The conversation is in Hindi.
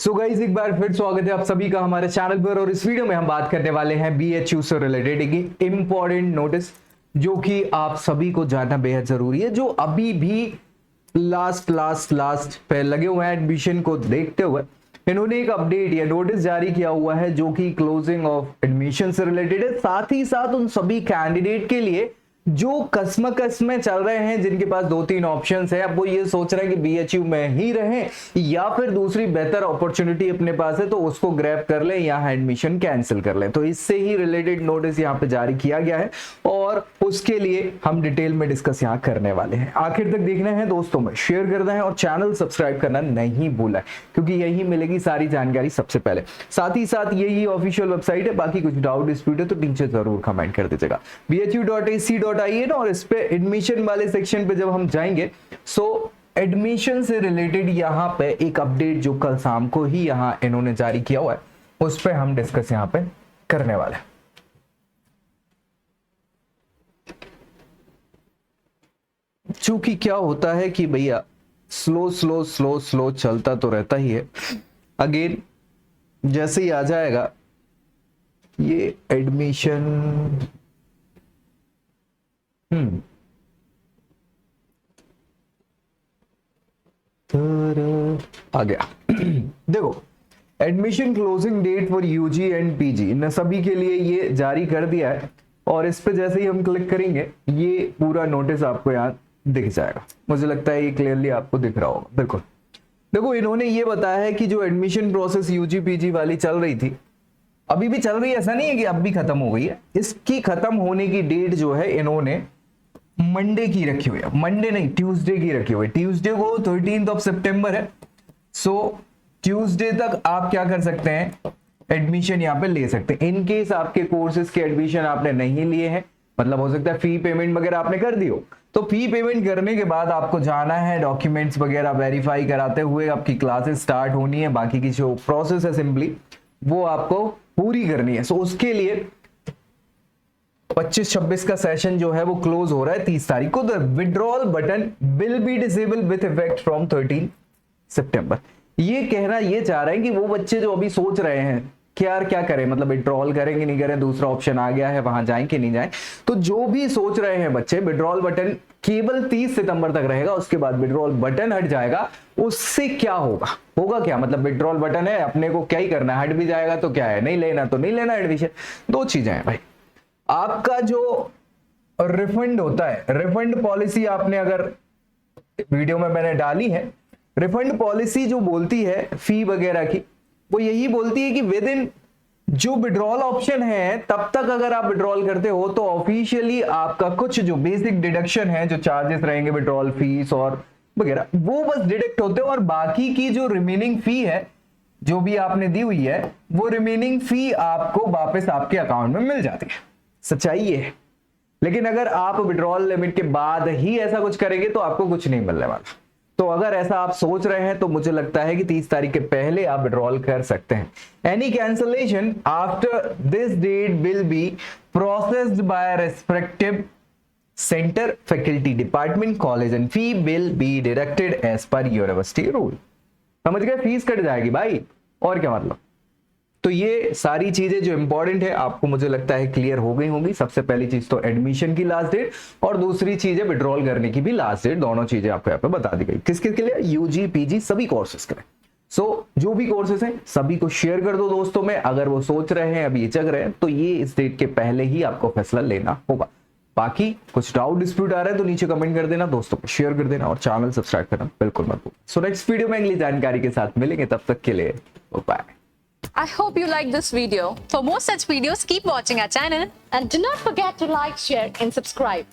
सो गाइस एक बार फिर स्वागत है आप सभी का हमारे चैनल पर। और इस वीडियो में हम बात करने वाले हैं बीएचयू से रिलेटेड एक इंपॉर्टेंट नोटिस जो कि आप सभी को जानना बेहद जरूरी है, जो अभी भी लास्ट पे लगे हुए हैं एडमिशन को देखते हुए। इन्होंने एक अपडेट या नोटिस जारी किया हुआ है जो कि क्लोजिंग ऑफ एडमिशन से रिलेटेड है, साथ ही साथ उन सभी कैंडिडेट के लिए जो कसमकस में चल रहे हैं, जिनके पास 2-3 ऑप्शंस है। अब वो ये सोच रहे हैं कि बीएचयू में ही रहें या फिर दूसरी बेहतर अपॉर्चुनिटी अपने पास है तो उसको ग्रैब कर लें, यहाँ एडमिशन कैंसिल कर लें। तो इससे ही रिलेटेड नोटिस यहाँ पे जारी किया गया है और उसके लिए हम डिटेल में डिस्कस यहाँ करने वाले हैं। आखिर तक देखना है दोस्तों में, शेयर करना है और चैनल सब्सक्राइब करना नहीं भूला है, क्योंकि यही मिलेगी सारी जानकारी सबसे पहले। साथ ही साथ यही ऑफिशियल वेबसाइट है। बाकी कुछ डाउट डिस्प्यूट है तो नीचे जरूर कमेंट कर दीजिएगा। BHU.ac.in और इस पे एडमिशन वाले सेक्शन पे जब हम जाएंगे, सो एडमिशन से रिलेटेड यहाँ पे एक अपडेट जो कल शाम को ही यहाँ इन्होंने जारी किया हुआ है, उस पे हम डिस्कस यहाँ पे करने वाले हैं। चूंकि क्या होता है कि भैया स्लो चलता तो रहता ही है। अगेन जैसे ही आ जाएगा ये एडमिशन आ गया। देखो, admission closing date for UG and PG in सभी के लिए ये जारी कर दिया है। और इस पे जैसे ही हम क्लिक करेंगे ये पूरा नोटिस आपको यहाँ दिख जाएगा। मुझे लगता है ये क्लियरली आपको दिख रहा होगा। बिल्कुल देखो, इन्होंने ये बताया है कि जो एडमिशन प्रोसेस यूजी पीजी वाली चल रही थी, अभी भी चल रही है, ऐसा नहीं है कि अब भी खत्म हो गई है। इसकी खत्म होने की डेट जो है इन्होंने मंडे की रखी हुई है, मंडे नहीं ट्यूसडे की रखी हुई है। ट्यूसडे को 13 सितंबर है। सो ट्यूसडे तक आप क्या कर सकते हैं, एडमिशन यहाँ पे ले सकते हैं। इन केस आपके कोर्सेज के एडमिशन आपने नहीं लिए हैं, मतलब हो सकता है फी पेमेंट वगैरह आपने कर दी हो, तो फी पेमेंट करने के बाद आपको जाना है, डॉक्यूमेंट्स वगैरह वेरीफाई कराते हुए आपकी क्लासेस स्टार्ट होनी है। बाकी की जो प्रोसेस है सिंपली वो आपको पूरी करनी है। सो उसके लिए 25-26 का सेशन जो है वो क्लोज हो रहा है 30 तारीख को। The withdrawal button will be disable with effect from 13 सितंबर। ये कहना ये चाह रहे हैं कि वो बच्चे जो अभी सोच रहे हैं कि यार क्या करें, मतलब विड्रॉल करेंगे नहीं करें, दूसरा ऑप्शन आ गया है वहां जाएं कि नहीं जाएं, तो जो भी सोच रहे हैं बच्चे, विड्रॉल बटन केवल 30 सितंबर तक रहेगा। उसके बाद विड्रॉल बटन हट जाएगा। उससे क्या होगा क्या, मतलब विड्रॉल बटन है, अपने को क्या ही करना है, हट भी जाएगा तो क्या है, नहीं लेना तो नहीं लेना एडमिशन। दो चीजें हैं भाई, आपका जो रिफंड होता है, रिफंड पॉलिसी आपने अगर वीडियो में मैंने डाली है, रिफंड पॉलिसी जो बोलती है फी वगैरह की, वो यही बोलती है कि विद इन जो विड्रॉल ऑप्शन है तब तक अगर आप विड्रॉल करते हो तो ऑफिशियली आपका कुछ जो बेसिक डिडक्शन है, जो चार्जेस रहेंगे विड्रॉल फीस और वगैरह, वो बस डिडक्ट होते हैं। और बाकी की जो रिमेनिंग फी है जो भी आपने दी हुई है, वो रिमेनिंग फी आपको वापस आपके अकाउंट में मिल जाती है। सच्चाई ये है। लेकिन अगर आप विड्रॉल लिमिट के बाद ही ऐसा कुछ करेंगे तो आपको कुछ नहीं मिलने वाला। तो अगर ऐसा आप सोच रहे हैं तो मुझे लगता है कि 30 तारीख के पहले आप विड्रॉल कर सकते हैं। Any cancellation after this date will be processed by respective centre, faculty, department, college and fee will be deducted as per university rule. समझ गए, फीस कट जाएगी भाई, और क्या मतलब। तो ये सारी चीजें जो इंपॉर्टेंट है आपको मुझे लगता है क्लियर हो गई होंगी। सबसे पहली चीज तो एडमिशन की लास्ट डेट, और दूसरी चीज है विड्रॉल करने की भी लास्ट डेट। दोनों चीजें आपको यहाँ पे बता दी गई। किसके के लिए, यूजी पीजी सभी कोर्सेज के लिए। सो जो भी कोर्सेज हैं सभी को शेयर कर दो दोस्तों में। अगर वो सोच रहे हैं, अभी हिचक रहे हैं, तो ये इस डेट के पहले ही आपको फैसला लेना होगा। बाकी कुछ डाउट डिस्प्यूट आ रहा है तो नीचे कमेंट कर देना, दोस्तों को शेयर कर देना और चैनल सब्सक्राइब करना बिल्कुल मत भूलना। सो नेक्स्ट वीडियो में अगली जानकारी के साथ मिलेंगे, तब तक के लिए bye. I hope you like this video. For more such videos, keep watching our channel and do not forget to like, share and subscribe.